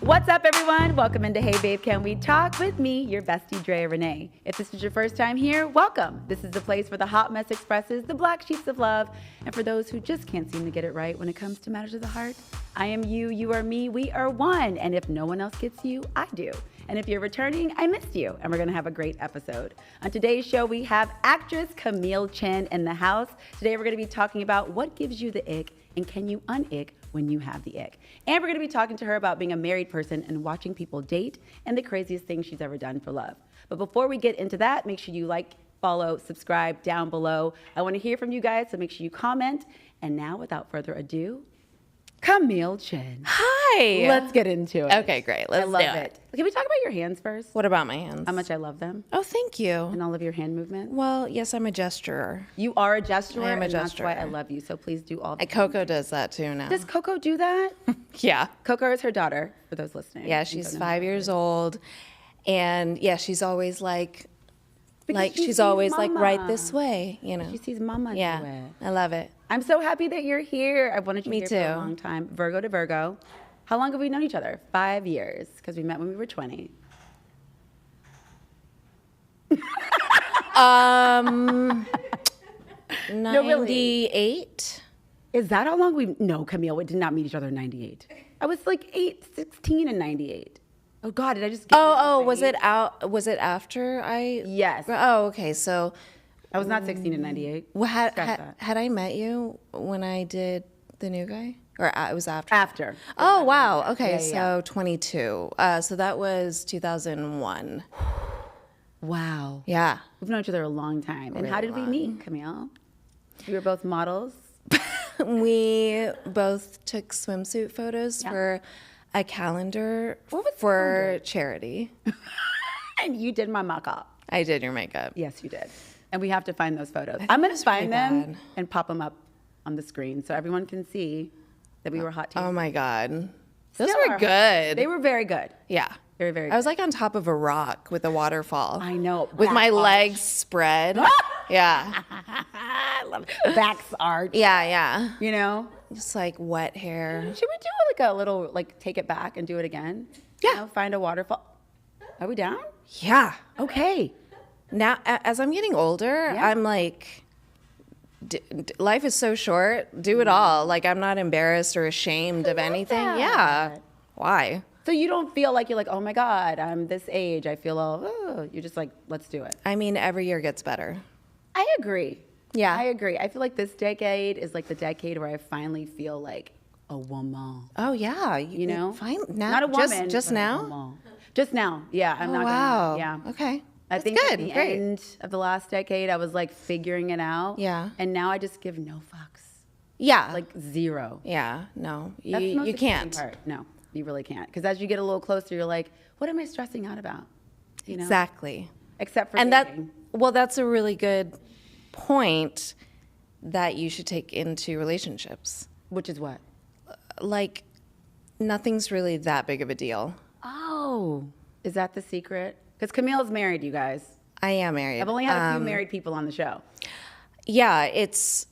What's up, everyone? Welcome into Hey Babe, Can We Talk with me, your bestie, Drea Renee. If this is your first time here, welcome. This is the place where the hot mess expresses the black sheets of love. And for those who just can't seem to get it right when it comes to matters of the heart, I am you, you are me, we are one. And if no one else gets you, I do. And if you're returning, I missed you. And we're going to have a great episode. On today's show, we have actress Camille Chen in the house. Today, we're going to be talking about what gives you the ick and can you un-ick when you have the ick. And we're going to be talking to her about being a married person and watching people date and the craziest thing she's ever done for love. But before we get into that, make sure you like, follow, subscribe down below. I want to hear from you guys, so make sure you comment. And now, without further ado, Camille Chen. Hi. Let's get into it. Okay, great. Let's I love do it. Can we talk about your hands first? What about my hands? How much I love them Oh, thank you. and all of your hand movements. Well, yes, I'm a gesturer. You are a gesturer, I am a and that's why gesturer. I love you. So please do all. Coco does that too now. Does Coco do that? Yeah. Coco is her daughter, for those listening. Yeah, You she's don't know. 5 years old. And yeah, she's always like Because she she's sees always like mama. right this way, you know. She sees mama do Yeah. it. I love it. I'm so happy that you're here. I've wanted you Me here for a too. long time. Virgo to Virgo. How long have we known each other? 5 years, because we met when we were 20. 98. Is that how long we... No, Camille, we did not meet each other in 98. I was like 16 in 98. Oh, God, did I just... Was it after I Yes. Oh, okay. So I was not 16 in 98. well, Scratch that. had I met you when I did the new guy? Or it was after? After. Oh, wow. Okay, Yeah. so 22. So that was 2001. Wow. Yeah. We've known each other a long time. And how did we meet, Camille? We were both models. We both took swimsuit photos for a calendar What was the for charity. And you did my mock-up. I did your makeup. Yes, you did. And we have to find those photos. I'm going to was find pretty them bad. and pop them up on the screen so everyone can see that we were hot tasting. Oh my God. Those Still were are. good. They were very good. Yeah. Very, very I was like on top of a rock with a waterfall. I know. With my Back arch. legs spread. Yeah. I love it. Backs arch. Yeah. You know? Just like wet hair. Should we do like a little, like take it back and do it again? Yeah. You know, find a waterfall. Are we down? Yeah. Okay. Now, as I'm getting older, Yeah. I'm like, life is so short. Do it all. Like, I'm not embarrassed or ashamed of anything. that. Yeah. Why? So you don't feel like you're like, oh my God, I'm this age. I feel all, you're just like, let's do it. I mean, every year gets better. I agree. Yeah. I agree. I feel like this decade is like the decade where I finally feel like a woman. Oh, yeah. You know? Fine. Now, Not a woman. Just but a now? woman. Just now. Yeah. I'm Oh, not wow. gonna, yeah. Okay. I That's think good. at the Great. end of the last decade, I was like figuring it out. Yeah. And now I just give no fucks. Yeah. Like zero. yeah. No. That's the most You exciting can't. part. No, you really can't. Because as you get a little closer, you're like, what am I stressing out about? You know? Exactly. Except for And dating. that's a really good point that you should take into relationships. Which is what? Like, nothing's really that big of a deal. Oh, is that the secret? Because Camille's married, you guys. I am married. I've only had a few married people on the show. Yeah, it's,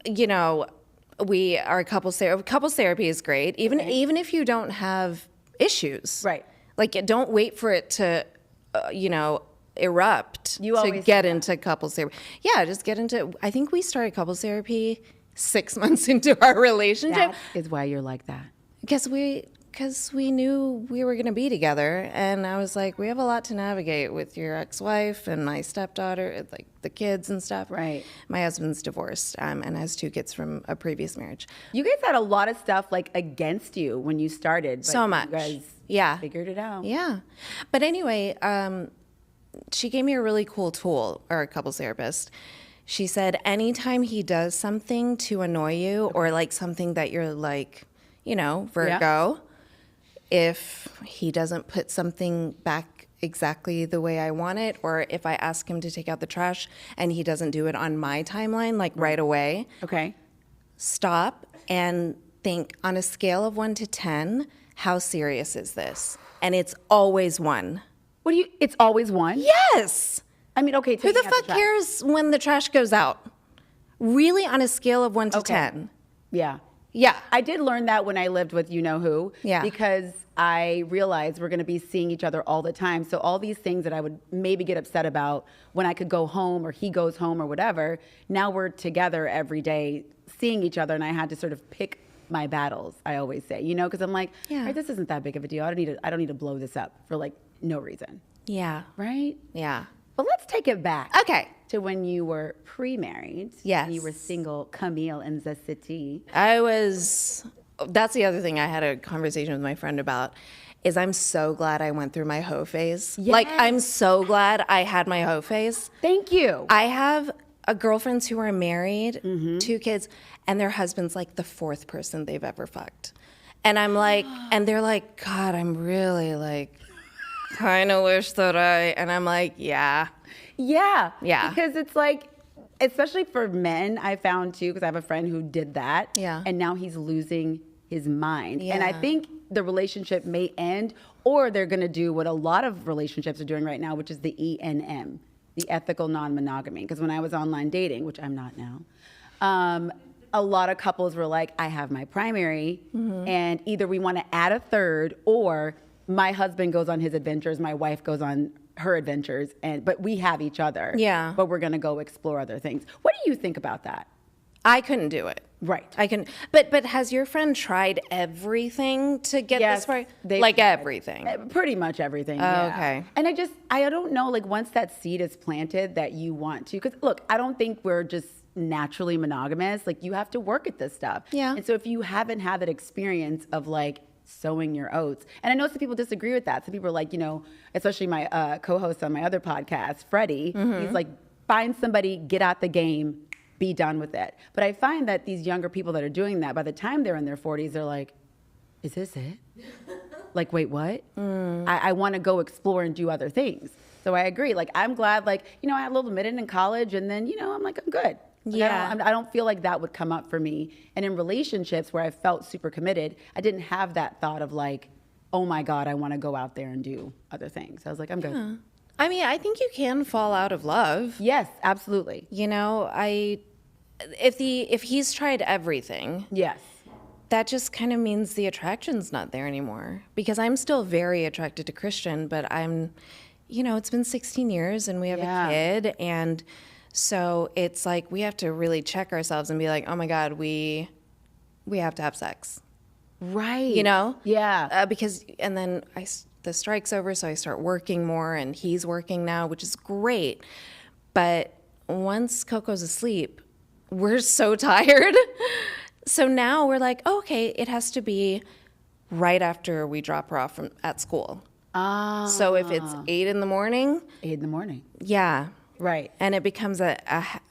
you know, couples therapy is great. Even if you don't have issues. Right. Like, don't wait for it to, erupt You to always get say that. into couples therapy. Yeah, just get into, I think we started couples therapy 6 months into our relationship. That is why you're like that. Because we knew we were going to be together, and I was like, we have a lot to navigate with your ex-wife and my stepdaughter, like the kids and stuff. Right. My husband's divorced and has 2 kids from a previous marriage. You guys had a lot of stuff like against you when you started. But So much. You guys Yeah. figured it out. Yeah. But anyway, she gave me a really cool tool, or a couples therapist. She said, anytime he does something to annoy you, or like something that you're like, Virgo, if he doesn't put something back exactly the way I want it, or if I ask him to take out the trash and he doesn't do it on my timeline, like right away, Okay. stop and think, on a scale of 1 to 10, how serious is this? And it's always 1. What do you, it's always 1? Yes. I mean, okay. Who the fuck cares when the trash goes out? Really, on a scale of 1 to Okay. 10. Yeah. Yeah. I did learn that when I lived with you-know-who. Yeah. Because I realized we're going to be seeing each other all the time. So all these things that I would maybe get upset about when I could go home or he goes home or whatever, now we're together every day seeing each other, and I had to sort of pick my battles, I always say, because I'm like, Yeah. right, this isn't that big of a deal. I don't need to blow this up for like no reason. Yeah. Right? Yeah. But let's take it back. Okay. To when you were pre-married. Yes. You were single, Camille in the city. That's the other thing I had a conversation with my friend about, is I'm so glad I went through my hoe phase. Yes. Like, I'm so glad I had my hoe phase. Thank you. I have girlfriends who are married, 2 kids, and their husband's like the 4th person they've ever fucked. And I'm like, and they're like, God, I'm really like, kind of wish that and I'm like, yeah. Yeah. Yeah. Because it's like, especially for men, I found too, because I have a friend who did that. Yeah. And now he's losing his mind. And I Yeah. think the relationship may end, or they're going to do what a lot of relationships are doing right now, which is the ENM, the ethical non-monogamy. Because when I was online dating, which I'm not now, a lot of couples were like, I have my primary, and either we want to add a third, or my husband goes on his adventures, my wife goes on her adventures, but we have each other. Yeah. But we're gonna go explore other things. What do you think about that? I couldn't do it. Right. I can, but has your friend tried everything to get Yes, this far? they've Like tried. everything. Pretty much everything. Oh, yeah. okay. And I don't know, like once that seed is planted that you want to, because look, I don't think we're just naturally monogamous. Like you have to work at this stuff. Yeah. And so if you haven't had that experience of like sowing your oats, and I know some people disagree with that. Some people are like, especially my co-host on my other podcast, Freddie, he's like, find somebody, get out the game, be done with it. But I find that these younger people that are doing that, by the time they're in their 40s, they're like, is this it? Like, wait, what? I want to go explore and do other things. So I agree. Like, I'm glad, like, I had a little minute in college, and then, I'm like, I'm good. Like, Yeah. I don't feel like that would come up for me. And in relationships where I felt super committed, I didn't have that thought of like, oh my God, I want to go out there and do other things. I was like, I'm good. I mean, I think you can fall out of love. Yes, absolutely. If he's tried everything, Yes. that just kind of means the attraction's not there anymore. Because I'm still very attracted to Christian, but it's been 16 years and we have Yeah. a kid, and so it's like we have to really check ourselves and be like, oh my God, we have to have sex. Right. Yeah. Because, and then the strike's over, so I start working more, and he's working now, which is great. But once Coco's asleep, we're so tired. So now we're like, oh, okay, it has to be right after we drop her off at school. So if it's 8 in the morning. 8 in the morning. Yeah. Right. And it becomes a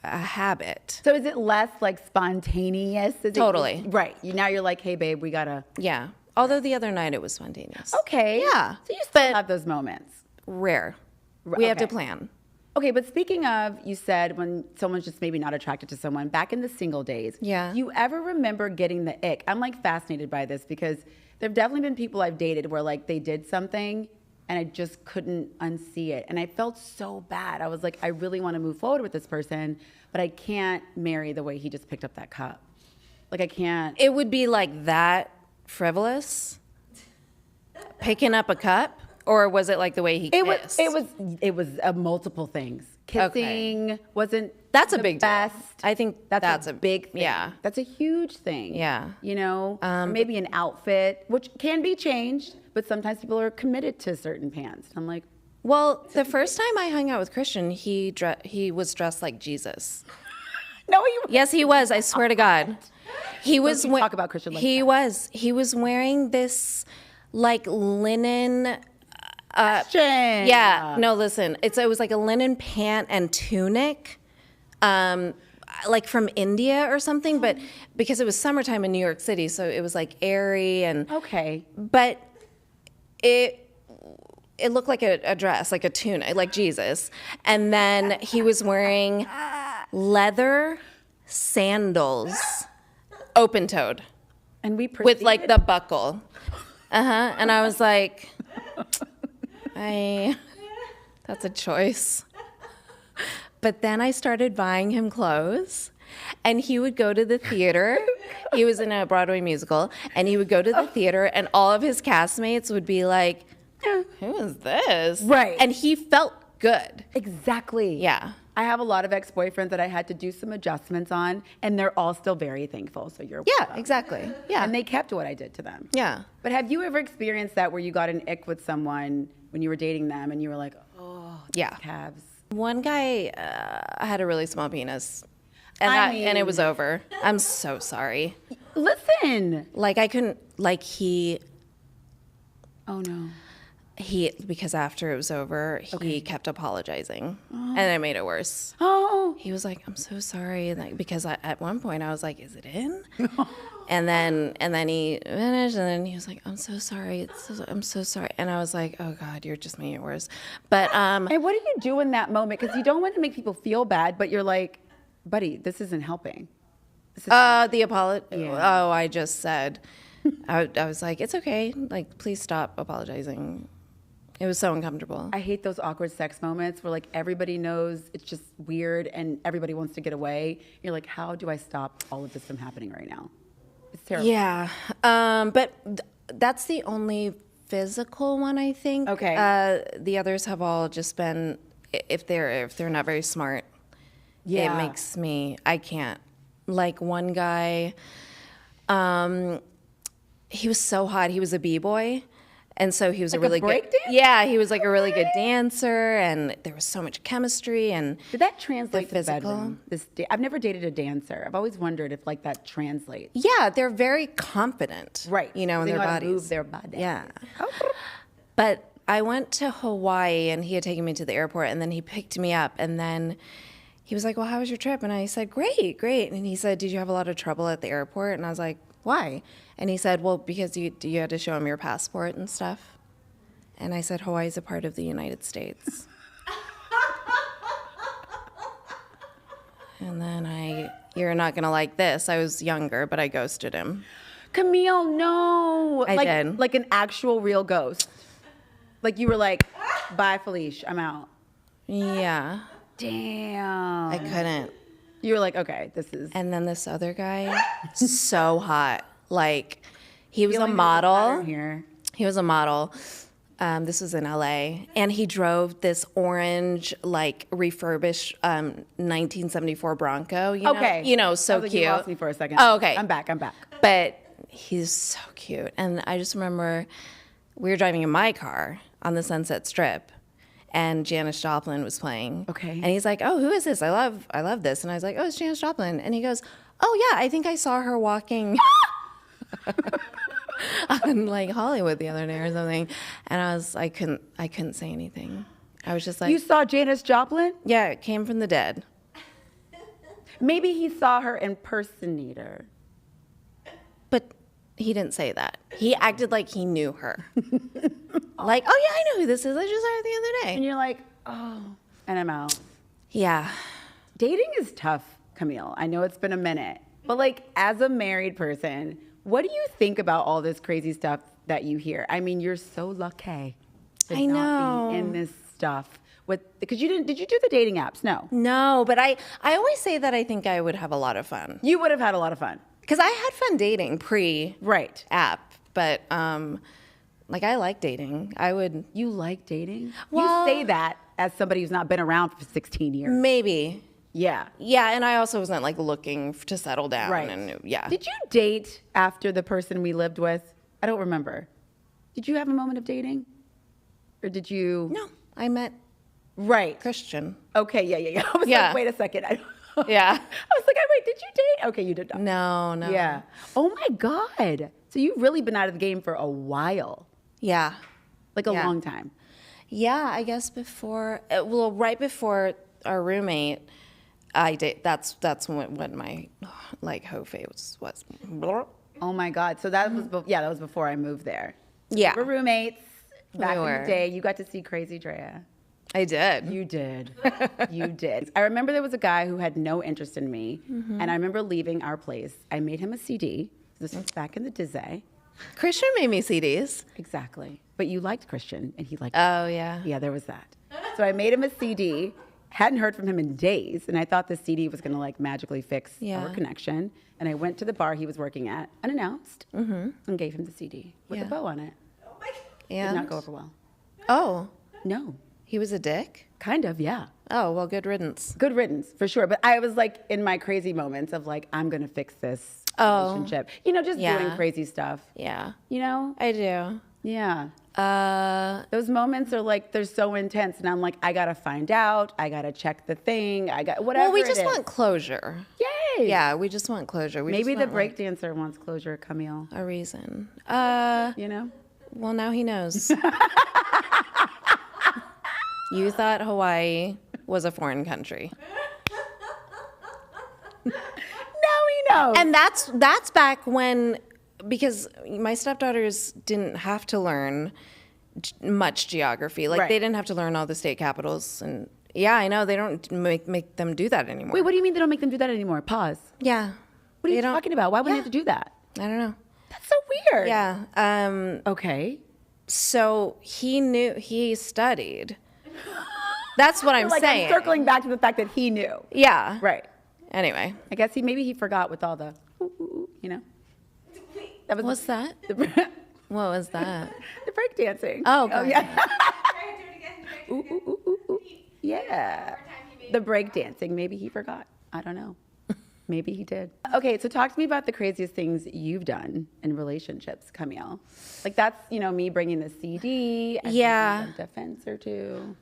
habit. So is it less like spontaneous? Totally. Right. Now you're like, hey, babe, we gotta. Yeah. Although the other night it was spontaneous. Okay. Yeah. So you still have those moments. Rare. We have to Okay. plan. Okay, but speaking of, you said when someone's just maybe not attracted to someone, back in the single days, Yeah. do you ever remember getting the ick? I'm like fascinated by this because there have definitely been people I've dated where like they did something and I just couldn't unsee it. And I felt so bad. I was like, I really want to move forward with this person, but I can't marry the way he just picked up that cup. Like I can't. It would be like that frivolous? Picking up a cup? Or was it like the way he kissed? It was multiple things. Kissing wasn't That's a the big deal. best. I think that's a a- big thing. yeah. That's a huge thing. Yeah. Maybe an outfit, which can be changed, but sometimes people are committed to certain pants. I'm like, Well, the first time I hung out with Christian, he was dressed like Jesus. no, you. Yes, he was. I swear to God. He was. you talk about Christian like he that. was. He was wearing this like linen. Yeah. No, listen. It was like a linen pant and tunic, like from India or something. But because it was summertime in New York City, so it was like airy and. Okay. But it looked like a dress, like a tunic, like Jesus. And then he was wearing leather sandals, open-toed, And we with like proceeded- the buckle. And I was like, that's a choice. But then I started buying him clothes, and he would go to the theater He was in a Broadway musical, and he would go to the theater, and all of his castmates would be like, who is this? Right. And he felt good. Exactly. Yeah. I have a lot of ex-boyfriends that I had to do some adjustments on, and they're all still very thankful. So you're Yeah, welcome. exactly. Yeah. And they kept what I did to them. Yeah. But have you ever experienced that where you got an ick with someone when you were dating them and you were like, oh, Yeah. calves? One guy had a really small penis. And it was over. I'm so sorry. Listen. Like, I couldn't, like, Oh, no. because after it was over, he kept apologizing. And it made it worse. Oh. He was like, I'm so sorry. Like, because at one point I was like, is it in? and then he finished, and then he was like, I'm so sorry. I'm so sorry. And I was like, oh God, you're just making it worse. But And what do you do in that moment? Because you don't want to make people feel bad, but you're like, buddy, this isn't helping. the apology. Yeah. Oh, I just said, I was like, it's okay. Like, please stop apologizing. It was so uncomfortable. I hate those awkward sex moments where like everybody knows it's just weird and everybody wants to get away. You're like, how do I stop all of this from happening right now? It's terrible. Yeah. But that's the only physical one, I think. Okay. The others have all just been, if they're not very smart, Yeah. it makes me, I can't. Like one guy, he was so hot. He was a B-boy. And so he was Like a really a break good, dancer? yeah, he was like a really good dancer, and there was so much chemistry and Did that translate the to physical. bedroom? I've never dated a dancer. I've always wondered if like that translates. yeah, they're very confident, Right. You know, in They their know how to bodies. move their body. Yeah. But I went to Hawaii, and he had taken me to the airport, and then he picked me up, and then he was like, well, how was your trip? And I said, great. And he said, did you have a lot of trouble at the airport? And I was like, why? And he said, well, because you had to show him your passport and stuff. And I said, Hawaii's a part of the United States. And then you're not going to like this. I was younger, but I ghosted him. Camille, no. I like, did. Like an actual real ghost. Like you were like, bye, Felicia, I'm out. Yeah, Damn. I couldn't. You were like, okay, this is. And then this other guy, so hot. Like, he was a Feeling the model. pattern here. He was a model. This was in LA, and he drove this orange, like refurbished 1974 Bronco. You know? Okay. You know, so I was like, cute. You lost me for a second. Oh, okay. I'm back. But he's so cute, and I just remember we were driving in my car on the Sunset Strip, and Janis Joplin was playing. Okay. And he's like, "Oh, who is this? I love this." And I was like, "Oh, it's Janis Joplin." And he goes, "Oh yeah, I think I saw her walking." on like Hollywood the other day or something, and I couldn't say anything. I was just like, You saw Janis Joplin? yeah, it came from the dead. Maybe he saw her impersonator. But he didn't say that. He acted like he knew her. Like, oh yeah, I know who this is. I just saw her the other And day. you're like, oh, and I'm out. Yeah. Dating is tough, Camille. I know it's been a minute, but like as a married person, what do you think about all this crazy stuff that you hear? I mean, you're so lucky to I not be know. in this stuff because you did you do the dating apps? No. No, but I always say that I think I would have a lot of fun. You would have had a lot of fun. Because I had fun dating pre-app, Right. but like I like dating. I would You like dating? Well- You say that as somebody who's not been around for 16 years. maybe. Yeah. Yeah, and I also wasn't like looking to settle down. Right. And yeah. Did you date after the person we lived with? I don't remember. Did you have a moment of dating? Or did you? No, I met Right. Christian. Okay, yeah. I was Yeah. like, wait a second. I Yeah. was like, wait, did you date? Okay, you did not. No. Yeah. Oh my God. So you've really been out of the game for a while. Yeah. Like a Yeah. long time. Yeah, I guess right before our roommate, I did. That's when my like whole face was. Oh my God. So that was, that was before I moved there. Yeah. We're roommates. Back in were. the day, you got to see Crazy Drea. I did. You did. You did. I remember there was a guy who had no interest in me, and I remember leaving our place. I made him a CD. This was back in the day. Christian made me CDs. Exactly. But you liked Christian, and he liked Oh yeah. Yeah, there was that. So I made him a CD, Hadn't heard from him in days, and I thought the CD was gonna like magically fix Yeah. our connection. And I went to the bar he was working at, unannounced, and gave him the CD with a Yeah. bow on it. Did And not go over well. oh, No, he was a dick. kind of, yeah. Oh well, good riddance. Good riddance for sure. But I was like in my crazy moments of like, I'm gonna fix this relationship. You know, just doing Yeah. crazy stuff. Yeah, You know? I do. Yeah. Those Those moments are like they're so intense, and I'm like, I gotta find out. I gotta check the thing. I got whatever. well, we it just is. want closure. Yay. Yeah, we just want closure. We Maybe just the want, break dancer wants closure, Camille. a reason. You know? Well, now he knows. You thought Hawaii was a foreign country. Now he knows. And that's back when, because my stepdaughters didn't have to learn much geography. Like Right. they didn't have to learn all the state capitals. And yeah, I know they don't make them do that anymore. Wait, what do you mean they don't make them do that anymore? Pause. Yeah. What are you They don't- talking about? Why would they have to do that? I don't know. That's so weird. Yeah. Okay. So he studied. That's what I'm Like saying. I'm circling back to the fact that he knew. Yeah. Right. Anyway. I guess maybe he forgot with all the, you know. That was What's that? the What was that? break dancing. Oh, God. yeah. Yeah. The break dancing. Maybe he forgot. I don't know. Maybe he did. Okay, so talk to me about the craziest things you've done in relationships, Camille. Like that's, you know, me bringing the CD. I Yeah. think a defense or two.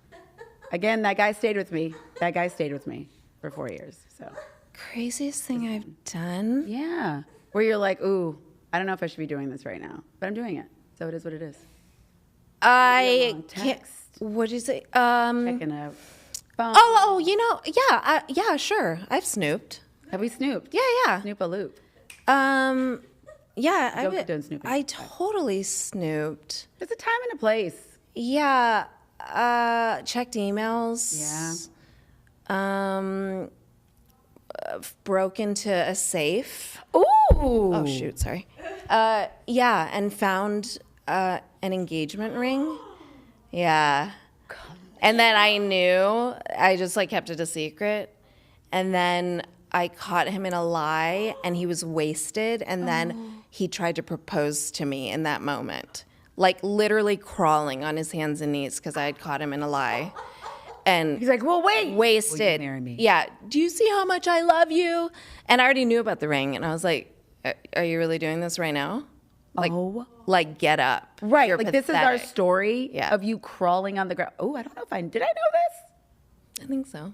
Again, that guy stayed with me. That guy stayed with me for 4 years. So Craziest thing I've done? yeah, where you're like, ooh, I don't know if I should be doing this right now, but I'm doing it. So it is what it is. I long can't. text. What'd you say? Checking a phone. Oh, you know, yeah, sure. I've snooped. Have we snooped? Yeah. Snoop a loop. Yeah, Don't snoop it. I totally snooped. There's a time and a place. Yeah, checked emails. Yeah. Broke into a safe. Ooh. Oh shoot, sorry. Yeah, and found an engagement ring. Yeah. And then I knew, I just like kept it a secret. And then I caught him in a lie and he was wasted. And then he tried to propose to me in that moment. Like literally crawling on his hands and knees because I had caught him in a lie. And He's like, well, wait. wasted. Will you marry me? Yeah. Do you see how much I love you? And I already knew about the ring. And I was like, are you really doing this right now? Like get up. Right. You're like this is our pathetic. story Yeah. of you crawling on the ground. Oh, I don't know if did I know this? I think so.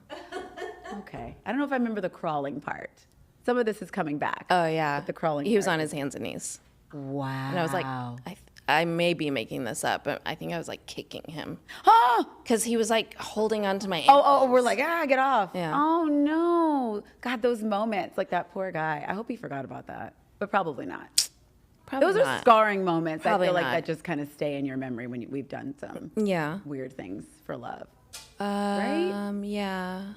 Okay. I don't know if I remember the crawling part. Some of this is coming back. Oh yeah. But the crawling He was part on his hands and knees. Wow. And I was like, I may be making this up, but I think I was like kicking him oh, because he was like holding onto my ankles. we're like, get off. Yeah. Oh no. God, those moments, like that poor guy. I hope he forgot about that, but probably not. Probably Those are not. scarring moments. Probably I feel like not. that just kind of stay in your memory when we've done some Yeah. weird things for love. Right? Yeah.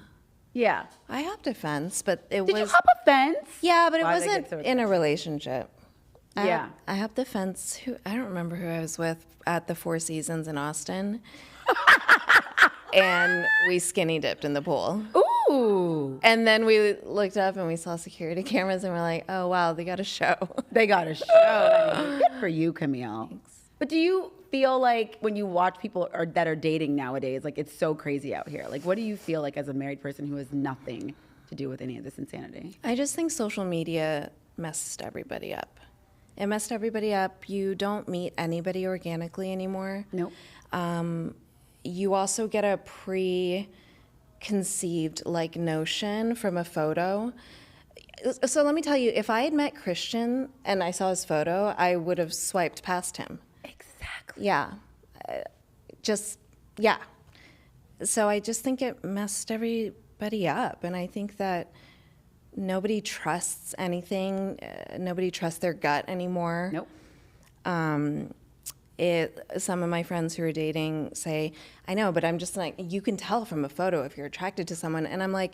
Yeah. I hopped a fence, but it Did was you hop a fence? yeah, but it Why did I wasn't get so in a relationship. Yeah. I hopped the fence. I don't remember who I was with at the Four Seasons in Austin. And we skinny dipped in the pool. Ooh. And then we looked up and we saw security cameras and we're like, oh, wow, they got a show. They got a show. Good for you, Camille. But do you feel like when you watch people that are dating nowadays, like it's so crazy out here? Like, what do you feel like as a married person who has nothing to do with any of this insanity? I just think social media messed everybody up. It messed everybody up. You don't meet anybody organically anymore. Nope. You also get a preconceived like notion from a photo. So let me tell you, if I had met Christian and I saw his photo, I would have swiped past him. Exactly. Yeah. Yeah. So I just think it messed everybody up. And I think that nobody trusts anything. Nobody trusts their gut anymore. Nope. Some of my friends who are dating say, I know, but I'm just like, you can tell from a photo if you're attracted to someone. And I'm like,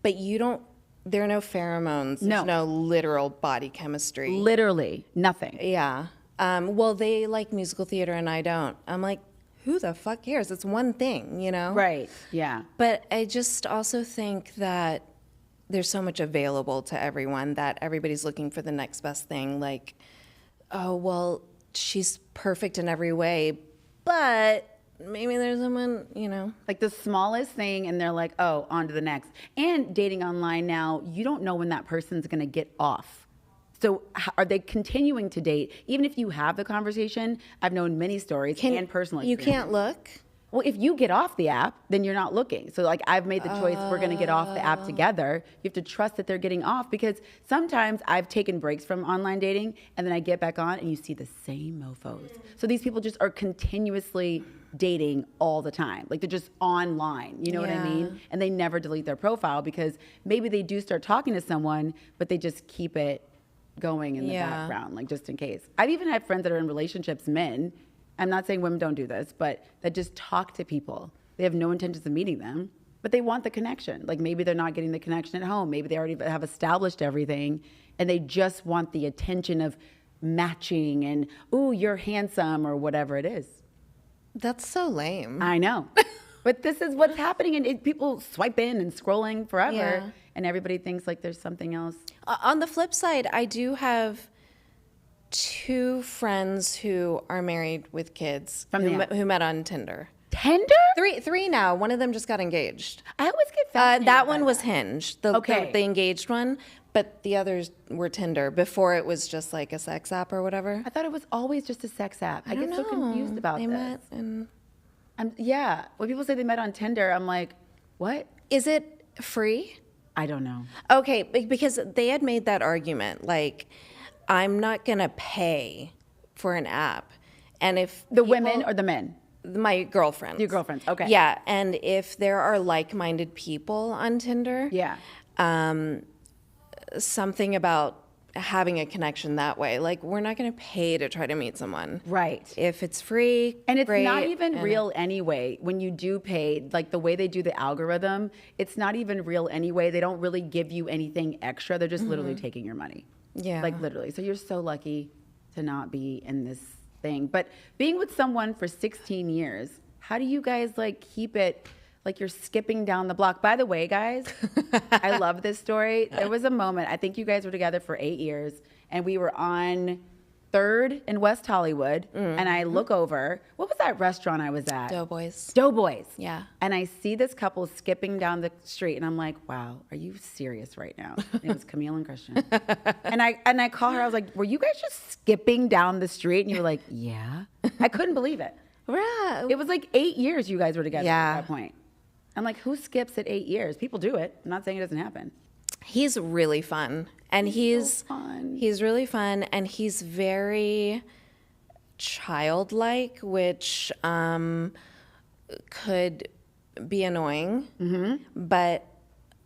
but you don't, there are no pheromones. No. There's no literal body chemistry. Literally nothing. Yeah. Well, they like musical theater and I don't. I'm like, who the fuck cares? It's one thing, you know? Right. Yeah. But I just also think that there's so much available to everyone that everybody's looking for the next best thing. Like, oh, well, she's perfect in every way, but maybe there's someone, you know. Like the smallest thing, and they're like, oh, on to the next. And dating online now, you don't know when that person's going to get off. So are they continuing to date? Even if you have the conversation, I've known many stories and personal experiences. You can't look? Well, if you get off the app, then you're not looking. So like I've made the choice, we're going to get off the app together. You have to trust that they're getting off, because sometimes I've taken breaks from online dating and then I get back on and you see the same mofos. So these people just are continuously dating all the time. Like they're just online, you know what I mean? And they never delete their profile, because maybe they do start talking to someone, but they just keep it going in the background, like just in case. I've even had friends that are in relationships, men, I'm not saying women don't do this, but that just talk to people. They have no intentions of meeting them, but they want the connection. Like maybe they're not getting the connection at home. Maybe they already have established everything and they just want the attention of matching and, ooh, you're handsome or whatever it is. That's so lame. I know. But this is what's happening, and people swipe in and scrolling forever, and everybody thinks like there's something else. On the flip side, I do have 2 friends who are married with kids who met on Tinder. Tinder? Three now. One of them just got engaged. I always get fascinated that by one was Hinge, the engaged one, but the others were Tinder before it was just like a sex app or whatever. I thought it was always just a sex app. I get so confused about they this. Met and when people say they met on Tinder, I'm like, what? Is it free? I don't know. Okay, because they had made that argument, like, I'm not going to pay for an app. And if the women or the men? My girlfriends. Your girlfriends, okay. Yeah, and if there are like-minded people on Tinder, something about having a connection that way. Like, we're not going to pay to try to meet someone. Right. If it's free, and it's great, not even real anyway. When you do pay, like the way they do the algorithm, it's not even real anyway. They don't really give you anything extra. They're just literally taking your money. Yeah. Like literally. So you're so lucky to not be in this thing. But being with someone for 16 years, how do you guys like keep it like you're skipping down the block? By the way, guys, I love this story. There was a moment, I think you guys were together for 8 years, and we were on 3rd in West Hollywood, and I look over, what was that restaurant I was at? Doughboys. Yeah. And I see this couple skipping down the street, and I'm like, wow, are you serious right now? It was Camille and Christian. and I call her, I was like, were you guys just skipping down the street? And you were like, yeah. I couldn't believe it. Right. It was like 8 years you guys were together at that point. I'm like, who skips at 8 years? People do it. I'm not saying it doesn't happen. He's really fun. And he's so fun. He's really fun, and he's very childlike, which could be annoying. Mm-hmm. But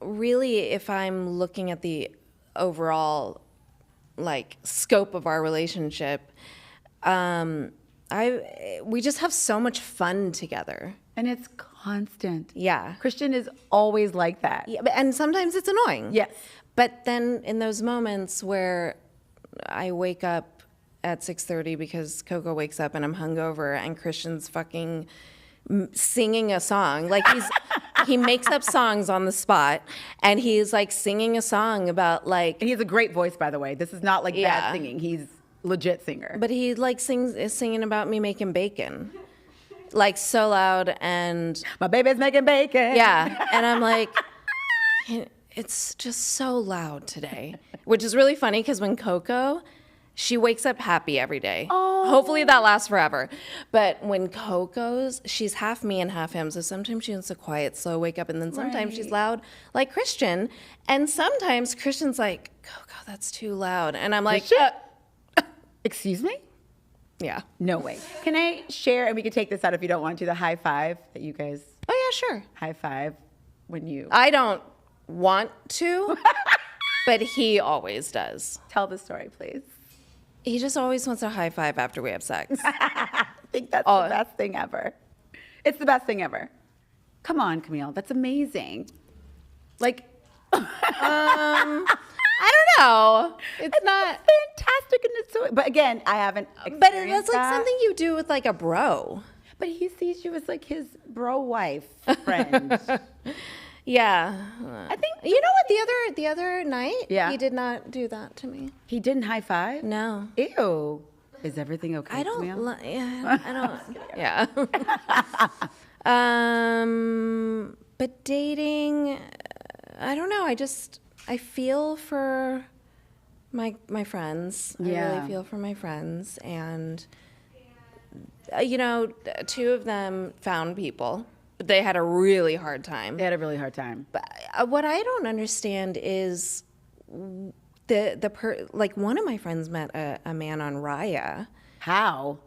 really, if I'm looking at the overall like scope of our relationship, we just have so much fun together. And it's constant. Yeah. Christian is always like that. Yeah, and sometimes it's annoying. Yes. But then in those moments where I wake up at 6:30 because Coco wakes up and I'm hungover and Christian's fucking singing a song. Like he makes up songs on the spot and he's like singing a song about like. And he has a great voice, by the way. This is not like bad singing. He's legit singer. But he like is singing about me making bacon. Like so loud and. My baby's making bacon. Yeah. And I'm like, it's just so loud today. Which is really funny because when Coco, she wakes up happy every day. Oh. Hopefully that lasts forever. But when Coco's, she's half me and half him. So sometimes she wants a quiet, slow wake up. And then sometimes she's loud like Christian. And sometimes Christian's like, Coco, that's too loud. And I'm like, excuse me? Yeah. No way. Can I share, and we can take this out if you don't want to, the high five that you guys. Oh, yeah, sure. High five when you. I don't want to, but he always does. Tell the story, please. He just always wants a high five after we have sex. I think that's the best thing ever. It's the best thing ever. Come on, Camille. That's amazing. Like, I don't know. It's not fantastic, and it's so. But again, I haven't. But that's like something you do with like a bro. But he sees you as like his bro wife friend. Yeah. I think You know what? The other night, Yeah. he did not do that to me. he didn't high five. No. Ew. Is everything okay? I don't. Camille? Yeah. I don't. Yeah. But dating, I don't know. I feel for my friends. I Yeah. really feel for my friends, and you know, two of them found people, but they had a really hard time. They had a really hard time. But what I don't understand is like one of my friends met a man on Raya. How?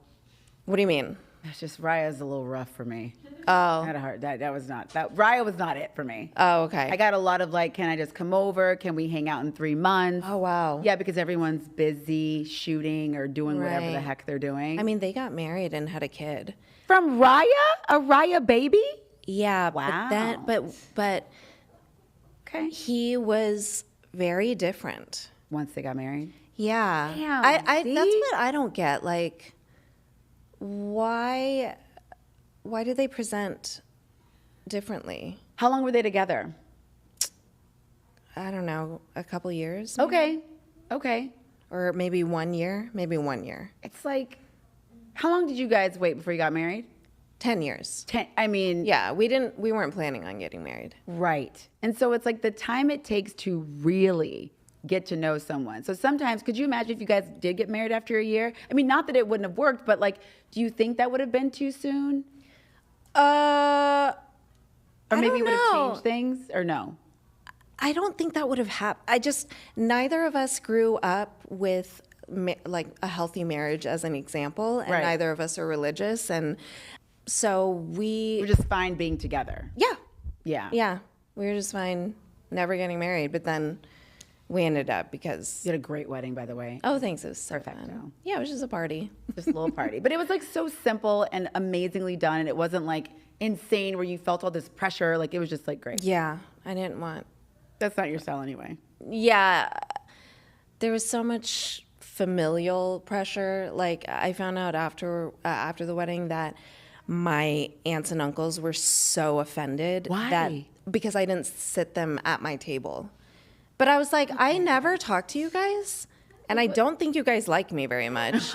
What do you mean? It's just Raya's a little rough for me. Oh. I had a hard that was not that Raya was not it for me. Oh, okay. I got a lot of like, can I just come over? Can we hang out in 3 months? Oh, wow. Yeah, because everyone's busy shooting or doing whatever the Right. heck they're doing. I mean, they got married and had a kid. From Raya? A Raya baby? Yeah. Wow. But Okay. he was very different. Once they got married? Yeah. Damn, That's see? what I don't get. Like, why do they present differently? How long were they together? I don't know, a couple years? maybe? Okay. Okay. Or maybe 1 year? Maybe 1 year. It's like, how long did you guys wait before you got married? 10 years. I mean, Yeah, we weren't planning on getting married. right. And so it's like the time it takes to really get to know someone. So sometimes, could you imagine if you guys did get married after a year? I mean, not that it wouldn't have worked, but like, do you think that would have been too soon? I Or maybe don't it would have know. changed things, or no? I don't think that would have happened. Neither of us grew up with like a healthy marriage as an example, and Right. neither of us are religious, and so We're just fine being together. yeah, Yeah. we were just fine, never getting married, but then we ended up because You had a great wedding, by the way. oh, thanks, it was so Perfecto. fun. Yeah, it was just a party. Just a little party. But it was like so simple and amazingly done. And it wasn't like insane where you felt all this pressure. Like it was just like great. Yeah, I didn't want. That's not your style anyway. Yeah, there was so much familial pressure. Like I found out after the wedding that my aunts and uncles were so offended Why? because I didn't sit them at my table. But I was like, I never talk to you guys, and I don't think you guys like me very much.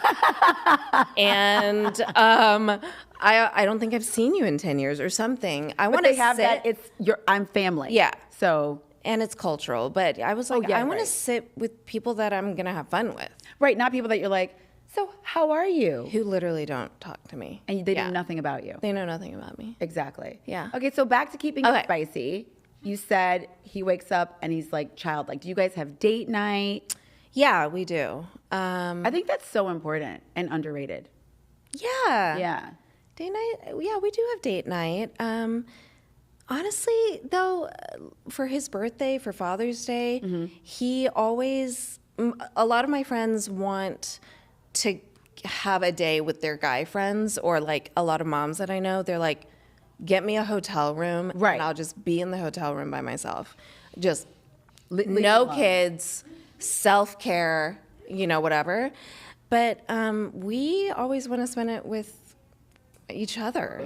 And I don't think I've seen you in 10 years or something. I But want to they have that. I'm family. Yeah. So, and it's cultural, but I was like, yeah, I want to right. sit with people that I'm gonna have fun with, right. Not people that you're like, so how are you? who literally don't talk to me. And they Yeah. know nothing about you. They know nothing about me. Exactly. Yeah. Okay. So back to keeping it Okay. spicy. You said he wakes up and he's like childlike. Do you guys have date night? Yeah, we do. I think that's so important and underrated. Yeah. Yeah. Date night. Yeah, we do have date night. Honestly, though, for his birthday, for Father's Day, he always. A lot of my friends want to have a day with their guy friends, or like a lot of moms that I know, they're like, get me a hotel room, Right. and I'll just be in the hotel room by myself. Just Leave no alone. kids, self-care, whatever. But we always want to spend it with each other.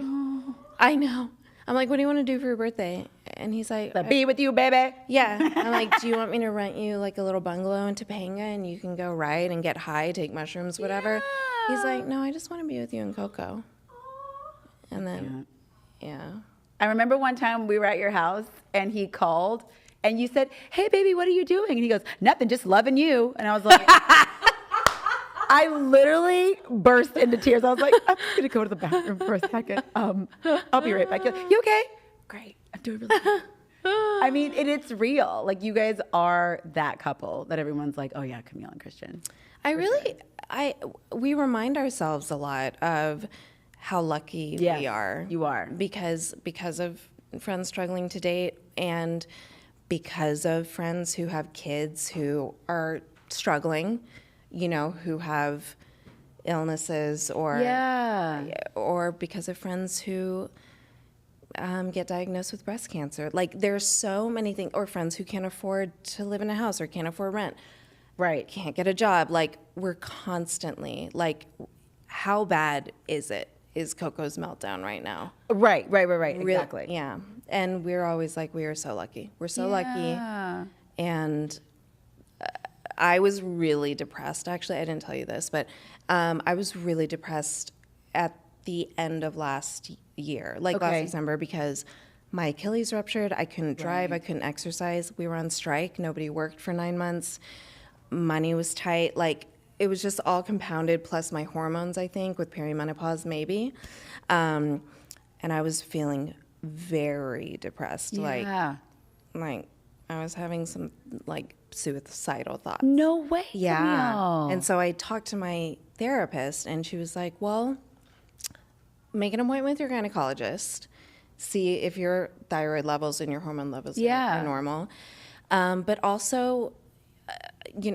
I know. I'm like, what do you want to do for your birthday? And he's like, Be with you, baby. yeah. I'm like, do you want me to rent you like a little bungalow in Topanga and you can go ride and get high, take mushrooms, whatever? He's like, no, I just want to be with you and Coco. And then, yeah. I remember one time we were at your house and he called and you said, hey, baby, what are you doing? And he goes, nothing, just loving you. And I was like, I literally burst into tears. I was like, I'm just going to go to the bathroom for a second. I'll be right back. You okay? Great. I'm doing really good. I mean, it's real. Like, you guys are that couple that everyone's like, oh, yeah, Camille and Christian. We remind ourselves a lot of how lucky Yes, we are. you are. Because of friends struggling to date and because of friends who have kids who are struggling, who have illnesses or because of friends who get diagnosed with breast cancer. Like there's so many things, or friends who can't afford to live in a house or can't afford rent. Right. Can't get a job. Like we're constantly like, how bad is it? is Coco's meltdown right now. Right. Exactly. Yeah. And we're always like, we are so lucky. We're so lucky. And I was really depressed. Actually, I didn't tell you this, but I was really depressed at the end of last year, like last December, because my Achilles ruptured. I couldn't drive. I couldn't exercise. We were on strike. Nobody worked for 9 months. Money was tight. Like, it was just all compounded, plus my hormones, I think, with perimenopause, maybe. And I was feeling very depressed. Like I was having some, like, suicidal thoughts. No way. Yeah. Camille. And so I talked to my therapist, and she was like, well, make an appointment with your gynecologist, see if your thyroid levels and your hormone levels are normal. But also,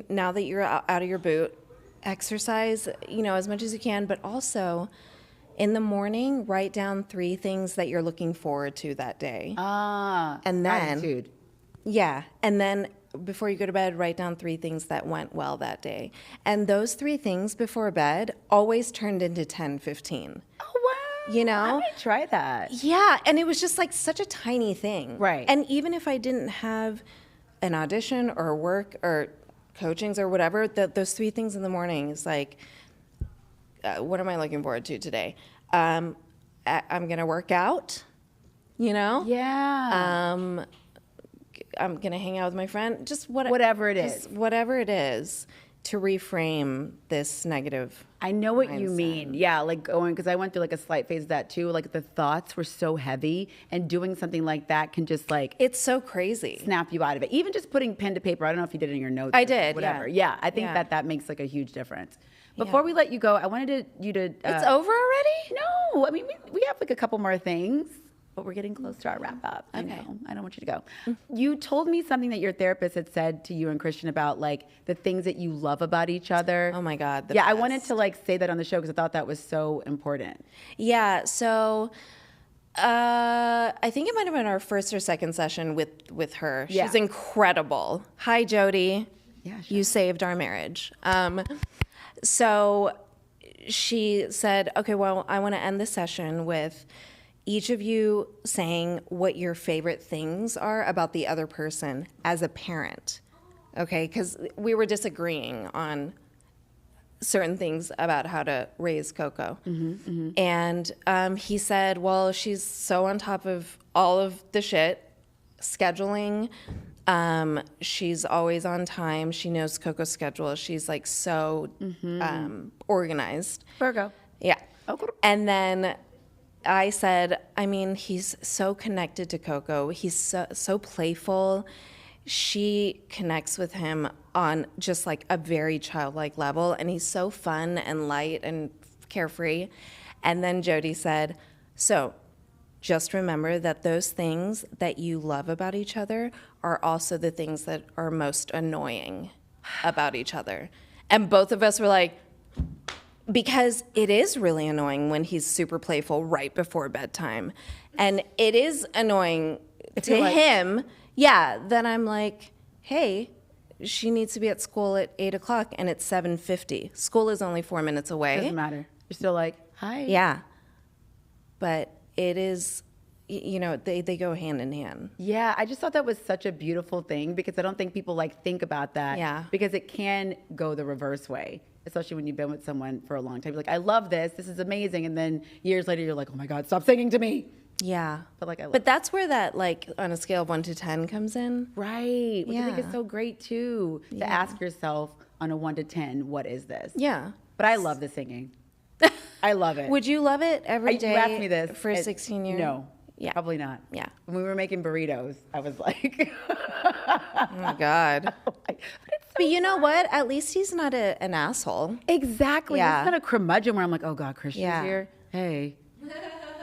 now that you're out of your boot, exercise, as much as you can, but also in the morning, write down 3 things that you're looking forward to that day. And then, gratitude. Yeah. And then before you go to bed, write down 3 things that went well that day. And those 3 things before bed always turned into 10, 15. Oh, wow. I might try that. Yeah. And it was just like such a tiny thing. Right. And even if I didn't have an audition or work or coachings or whatever, those 3 things in the morning is like, what am I looking forward to today? I'm going to work out, Yeah. I'm going to hang out with my friend. Just whatever it is. Whatever it is to reframe this negative I know what you mindset. mean. Yeah, like because I went through like a slight phase of that too. Like the thoughts were so heavy, and doing something like that can just like it's so crazy. Snap you out of it. Even just putting pen to paper. I don't know if you did it in your notes. I did. Whatever. Yeah, I think that makes like a huge difference. Before we let you go, I wanted you to. It's over already? No, I mean we have like a couple more things. But we're getting close to our wrap up. Okay. I don't want you to go. You told me something that your therapist had said to you and Christian about like the things that you love about each other. Oh my God. I wanted to like say that on the show because I thought that was so important. Yeah. So I think it might have been our first or second session with her. She's incredible. Hi, Jody. Yeah. Sure. You saved our marriage. So she said, okay, well, I want to end the session with each of you saying what your favorite things are about the other person as a parent, okay? Because we were disagreeing on certain things about how to raise Coco. And he said, well, she's so on top of all of the shit, scheduling. She's always on time. She knows Coco's schedule. She's like so organized. Virgo. Yeah. And then I said, I mean, he's so connected to Coco. He's so playful. She connects with him on just like a very childlike level, and he's so fun and light and carefree. And then Jody said, so just remember that those things that you love about each other are also the things that are most annoying about each other. And both of us were like, because it is really annoying when he's super playful right before bedtime. And it is annoying to him. Yeah, then I'm like, hey, she needs to be at school at 8 o'clock and it's 7:50. School is only 4 minutes away. Doesn't matter. You're still like, hi. Yeah. But it is, they go hand in hand. Yeah, I just thought that was such a beautiful thing because I don't think people like think about that. Yeah. Because it can go the reverse way. Especially when you've been with someone for a long time. You're like, I love this. This is amazing. And then years later, you're like, oh my God, stop singing to me. Yeah. But like, I love But that's where that, like, on a scale of 1 to 10 comes in. Right. Which I think Yeah. is so great too. To ask yourself on a 1 to 10, what is this? Yeah. But I love the singing. I love it. Would you love it every day You asked me this. for 16 years? No. Yeah. Probably not. Yeah. When we were making burritos, I was like, Oh my God. But you know what? At least he's not an asshole. Exactly. Yeah. It's not a curmudgeon where I'm like, oh God, Christian's here. Hey.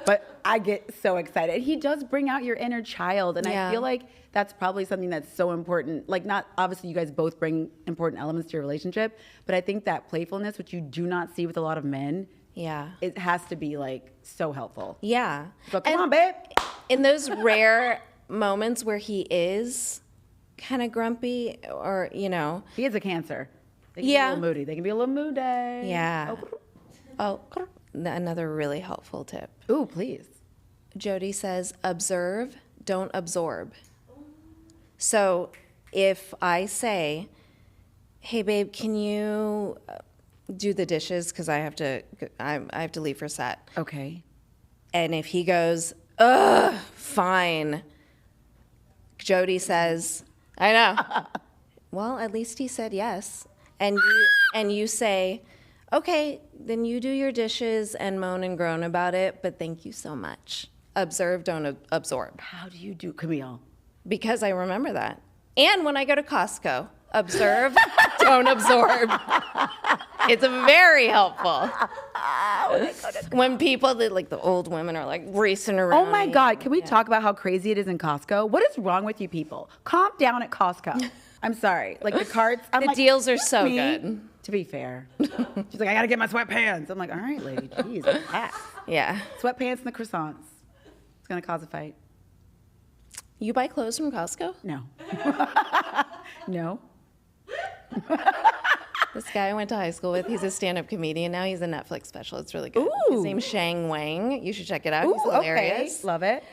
But I get so excited. He does bring out your inner child. And I feel like that's probably something that's so important. Like, not obviously you guys both bring important elements to your relationship, but I think that playfulness, which you do not see with a lot of men, it has to be like so helpful. Yeah. So come on, babe. In those rare moments where he is kind of grumpy or, He is a Cancer. They can be a little moody. They can be a little moody. Yeah. Oh. another really helpful tip. Ooh, please. Jody says, observe, don't absorb. So if I say, hey, babe, can you do the dishes because I have to leave for set. Okay. And if he goes, ugh, fine. Jody says, I know. Well, at least he said yes. And you say, okay, then you do your dishes and moan and groan about it, but thank you so much. Observe, don't absorb. How do you do, Camille? Because I remember that. And when I go to Costco, observe, don't absorb. It's very helpful. When people, like the old women are like racing around. Oh my God, can we talk about how crazy it is in Costco? What is wrong with you people? Calm down at Costco. I'm sorry. Like the carts. The deals are so good. To be fair. She's like, I gotta get my sweatpants. I'm like, all right, lady, jeez, relax. Yeah. Sweatpants and the croissants. It's gonna cause a fight. You buy clothes from Costco? No. No. This guy I went to high school with, he's a stand-up comedian now. He's a Netflix special. It's really good. Ooh. His name's Shang Wang. You should check it out. Ooh, He's hilarious. okay. Love it.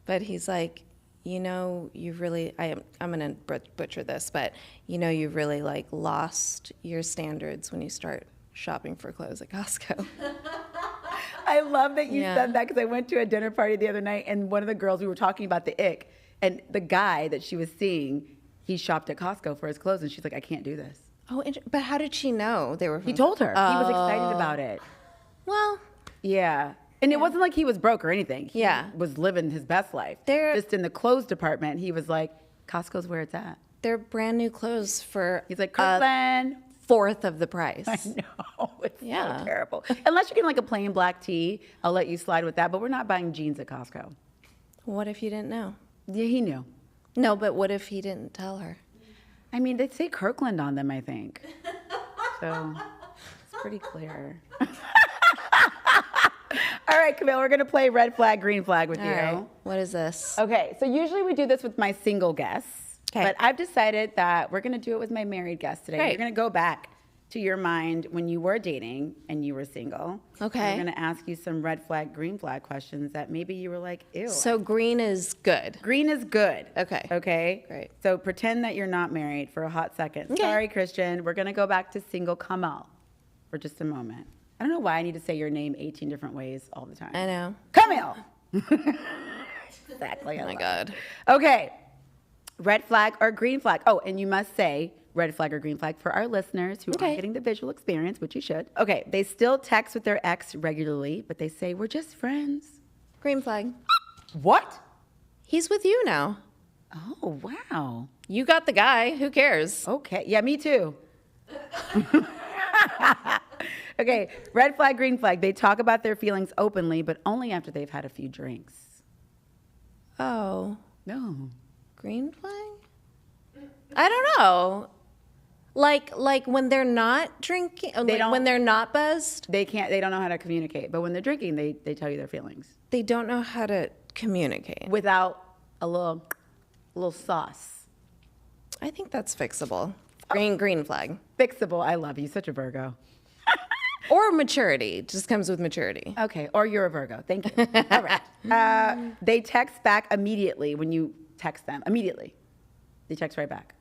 But he's like, you know, you've really, I'm gonna butcher this, but you know, you've really like lost your standards when you start shopping for clothes at Costco. I love that you Yeah. said that because I went to a dinner party the other night and one of the girls, we were talking about the ick, and the guy that she was seeing, he shopped at Costco for his clothes, and she's like, I can't do this. Oh, but how did she know they were from? He told her. He was excited about it. Well, Yeah. And it wasn't like he was broke or anything. He Yeah. was living his best life. They're- Just in the clothes department, he was like, Costco's where it's at. they're brand new clothes for He's like, Kirkland. fourth of the price. I know. It's Yeah. so terrible. Unless you're getting like a plain black tee, I'll let you slide with that. But we're not buying jeans at Costco. What if you didn't know? Yeah, he knew. No, but what if he didn't tell her? I mean, they say Kirkland on them, I think. So it's pretty clear. All right, Camille, we're going to play red flag, green flag with All you. right. What is this? Okay, so usually we do this with my single guests. 'Kay. But I've decided that we're going to do it with my married guest today. Great. We're going to go back to your mind when you were dating and you were single. Okay. We're going to ask you some red flag, green flag questions that maybe you were like, ew. So green is good. Green is good. Okay. Okay? Great. So pretend that you're not married for a hot second. Okay. Sorry, Christian. We're going to go back to single Camille for just a moment. I don't know why I need to say your name 18 different ways all the time. I know. Camille! Exactly. Oh my God. Okay. Red flag or green flag? Oh, and you must say red flag or green flag for our listeners who Okay. aren't getting the visual experience, which you should. Okay. They still text with their ex regularly, but they say, we're just friends. Green flag. What? He's with you now. Oh, wow. You got the guy. Who cares? Okay. Yeah, me too. Okay. Red flag, green flag. They talk about their feelings openly, but only after they've had a few drinks. Oh, No. green flag? I don't know. Like when they're not drinking, when they're not buzzed, They don't know how to communicate. But when they're drinking, they tell you their feelings they don't know how to communicate. without a little sauce. I think that's fixable. Green flag. Fixable. I love you. Such a Virgo. Or maturity. Just comes with maturity. Okay. Or you're a Virgo. Thank you. All right. They text back immediately when you text them. Immediately. They text right back.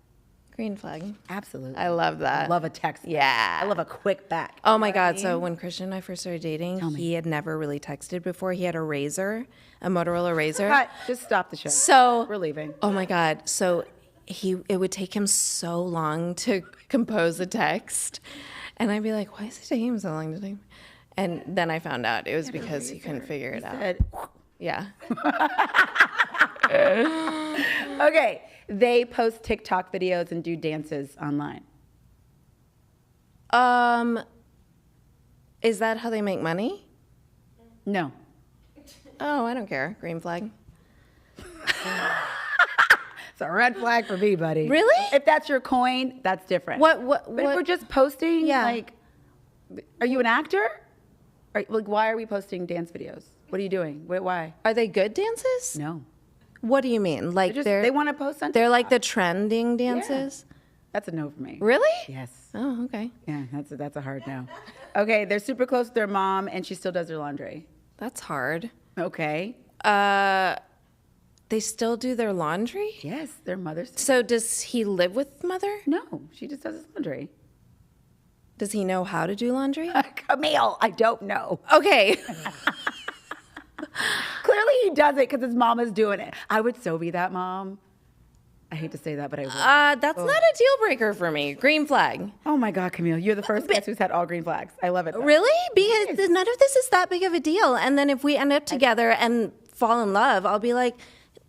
Green flag. Absolutely. I love that. I love a text. Yeah. I love a quick back. Oh my God. So when Christian and I first started dating, Tell me. he had never really texted before. He had a Razor, a Motorola Razor. Cut. Just stop the show. So We're leaving. Oh my God. So it would take him so long to compose a text. And I'd be like, why is it taking him so long to type? And then I found out it was because he couldn't figure it out. Said, Yeah. okay. They post TikTok videos and do dances online. Is that how they make money? No. Oh, I don't care. Green flag. It's a red flag for me, buddy. Really? If that's your coin, that's different. But if we're just posting, Yeah. like, are you an actor? Why are we posting dance videos? What are you doing? Why? Are they good dances? No. What do you mean? Like They want to post on they're like TikTok. the trending dances? That's a no for me. Really? Yes. Oh, okay. Yeah, that's a hard no. Okay, they're super close with their mom, and she still does their laundry. That's hard. Okay. They still do their laundry? Yes, their mother's. So does he live with mother? No, she just does his laundry. Does he know how to do laundry? Camille, I don't know. Okay. Clearly he does it because his mom is doing it. I would so be that mom. I hate to say that, but I would. That's not a deal breaker for me. Green flag. Oh my God, Camille, you're the first guest who's had all green flags. I love it. Though. Really? Because none of this is that big of a deal. And then if we end up together and fall in love, I'll be like,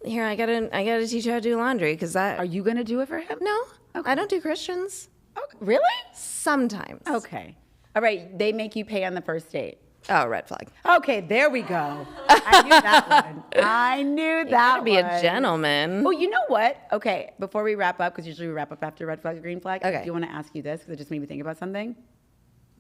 here, I gotta teach you how to do laundry because that. Are you gonna do it for him? No, Okay. I don't do Christians. Okay. Really? Sometimes. Okay. All right. They make you pay on the first date. Oh, red flag. Okay, there we go. I knew that one. I knew that Gotta be one. a gentleman. Well, you know what? Okay, before we wrap up, because usually we wrap up after red flag or green flag, Okay. I do want to ask you this because it just made me think about something.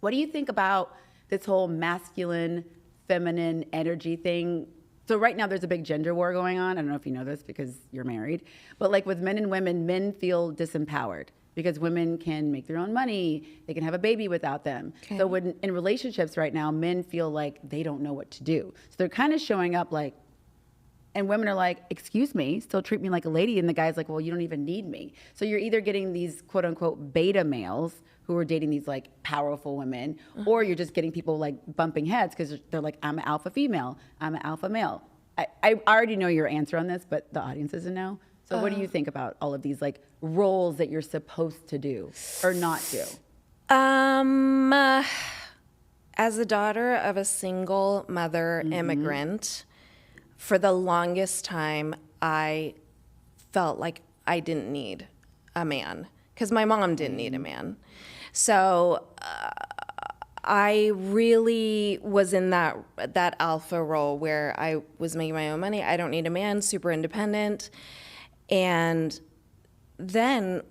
What do you think about this whole masculine, feminine energy thing? So right now there's a big gender war going on. I don't know if you know this because you're married, but like with men and women, men feel disempowered because women can make their own money. They can have a baby without them. Okay. So when in relationships right now, men feel like they don't know what to do. So they're kind of showing up like, and women are like, excuse me, still treat me like a lady. And the guy's like, well, you don't even need me. So you're either getting these quote unquote beta males who are dating these like powerful women, or you're just getting people like bumping heads because they're like, I'm an alpha female, I'm an alpha male. I already know your answer on this, but the audience doesn't know. So what do you think about all of these like roles that you're supposed to do or not do? As a daughter of a single mother immigrant, for the longest time, I felt like I didn't need a man because my mom didn't need a man. So I really was in that alpha role where I was making my own money. I don't need a man, super independent. And then,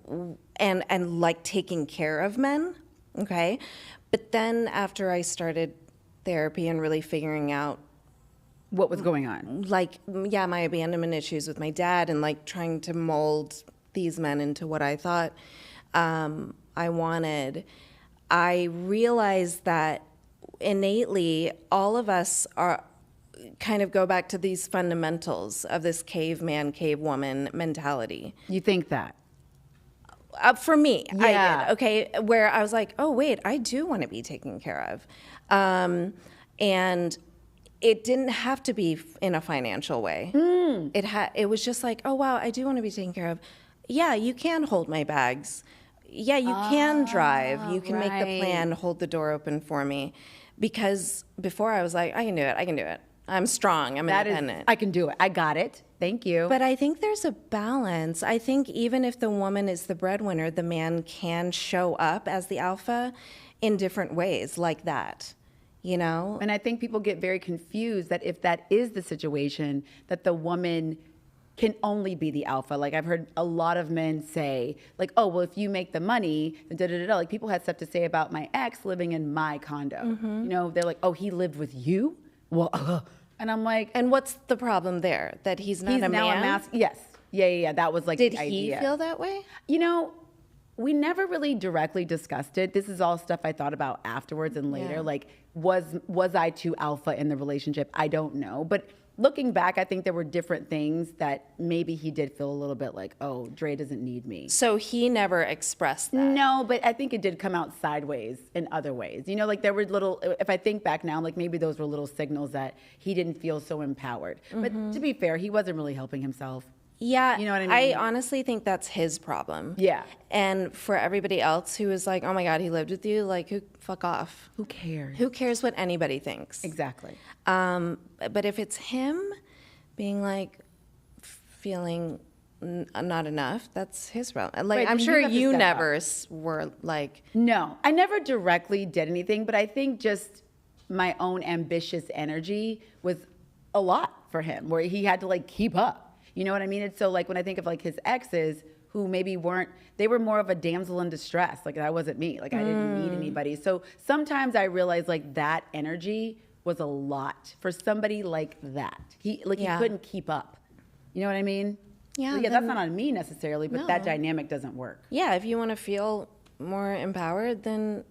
and like taking care of men, okay? But then after I started therapy and really figuring out What was going on? like, yeah, my abandonment issues with my dad and like trying to mold these men into what I thought I wanted, I realized that innately all of us are kind of go back to these fundamentals of this caveman, cavewoman mentality. You think that? For me, Yeah. I did, okay, where I was like, oh, wait, I do want to be taken care of. And it didn't have to be in a financial way. It was just like, oh, wow, I do want to be taken care of. Yeah, you can hold my bags. Yeah, you can drive. You can make the plan, hold the door open for me. Because before I was like, I can do it. I'm strong, I'm independent. I can do it. I got it. Thank you. But I think there's a balance. I think even if the woman is the breadwinner, the man can show up as the alpha in different ways like that, you know? And I think people get very confused that if that is the situation, that the woman can only be the alpha. Like I've heard a lot of men say, like, oh, well, if you make the money, then da-da-da-da. Like people had stuff to say about my ex living in my condo. You know, they're like, oh, he lived with you? Well, and I'm like, And what's the problem there? That he's not a now man? Yes. Yeah. That was like Did the he idea. feel that way? You know, we never really directly discussed it. This is all stuff I thought about afterwards and later. Yeah. Like, was I too alpha in the relationship? I don't know. But looking back, I think there were different things that maybe he did feel a little bit like, oh, Dre doesn't need me. So he never expressed that. No, but I think it did come out sideways in other ways. You know, like there were little, if I think back now, like maybe those were little signals that he didn't feel so empowered. But to be fair, he wasn't really helping himself. Yeah, You know what I I mean? honestly think that's his problem. Yeah. And for everybody else who is like, oh my God, he lived with you, like, fuck off. Who cares? Who cares what anybody thinks? Exactly. But if it's him being like, feeling not enough, that's his problem. Like, Right, I'm then sure you have to you step never up. were like, No, I never directly did anything, but I think just my own ambitious energy was a lot for him, where he had to like keep up. You know what I mean? And so like when I think of like his exes who maybe they were more of a damsel in distress. Like that wasn't me. Like I didn't need anybody. So sometimes I realized like that energy was a lot for somebody like that. He Yeah. couldn't keep up. You know what I mean? Yeah, that's then- not on me necessarily, but that No. dynamic doesn't work. Yeah, if you want to feel more empowered, then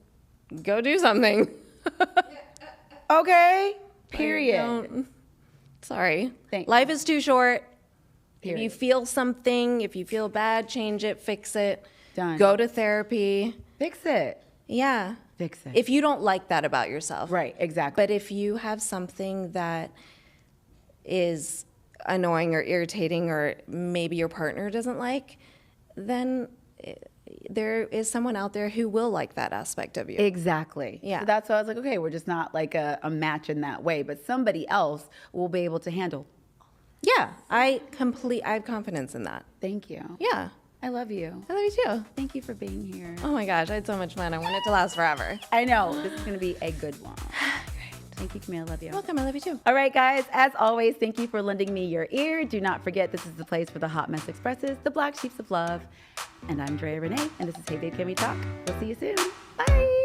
go do something. Okay. Like, Period. don't- Sorry. Thank- Life is too short. If you Period. feel something, if you feel bad, change it, fix it. Done. Go to therapy. Fix it. Yeah. Fix it. If you don't like that about yourself. Right, exactly. But if you have something that is annoying or irritating or maybe your partner doesn't like, then there is someone out there who will like that aspect of you. Exactly. Yeah. So that's why I was like, okay, we're just not like a match in that way, but somebody else will be able to handle. Yeah, I have confidence in that. Thank you. Yeah, I love you. I love you too. Thank you for being here. Oh my gosh, I had so much fun. I want it to last forever. I know. This is going to be a good one. Thank you, Camille. I love you. Welcome, I love you too. All right, guys. As always, thank you for lending me your ear. Do not forget, this is the place where the hot mess expresses the black sheeps of love. And I'm Drea Renee, and this is Hey Babe, Can We Talk? We'll see you soon. Bye.